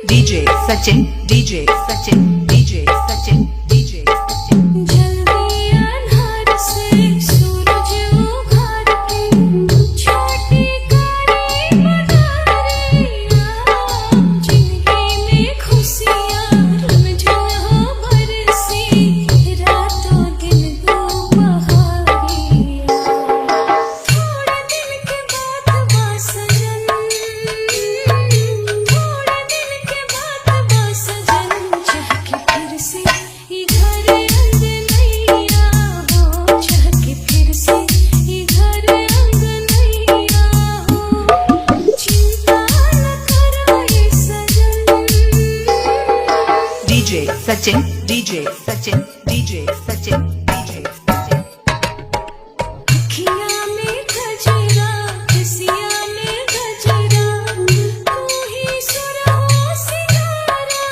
DJ Sachin, DJ Sachin, DJ Sachin, DJ Sachin. जल्दी अंधार से सूरज उभर के छोटी कारी बदरिया जिंदगी में खुशियाँ रमझम हो बरसी रातों दिन दोपहरिया थोड़े दिन के बाद सजन थोड़े दिन के बाद सजन चहके फिर से घर अंगनैया हो चहके फिर से घर अंगनैया हो चिंता न करो ये सजन DJ Sachin, DJ Sachin, DJ Sachin, DJ Sachin. अखियाँ में गजरा किसिया में गजरा तू ही सुरहो सितारा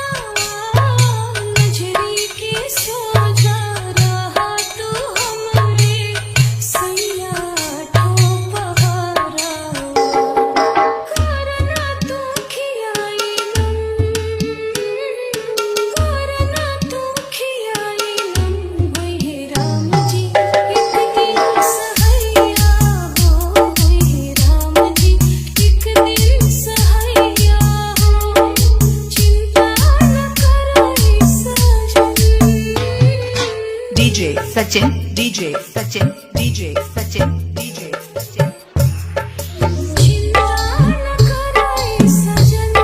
नजरी के सो जा रहा तू हमरे सैया ठो पहारा करना तू खियाई करना तू खियाई वही राम जी एक दिन सहैया हो वही राम जी एक दिन सहैया हो चिंता न करो सजन DJ Sachin, DJ Sachin, DJ Sachin, DJ Sachin. चिंता न करो सजन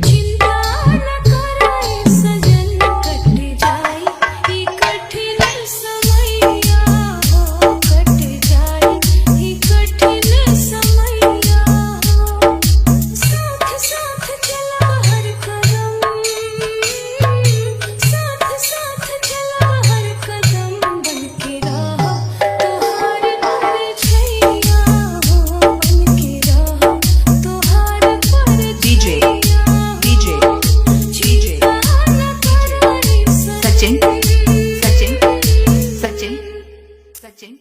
चिंता न करो सजन कट जाए ही कठिन समैया हो कट जाए ही कठिन समैया हो साथ साथ चला हर कदम साथ साथ चला हर कदम बनके रहो तोहार परछैया हो बनके रहो तोहार DJ, परछैया DJ, DJ. Sachin, Sachin, Sachin, Sachin.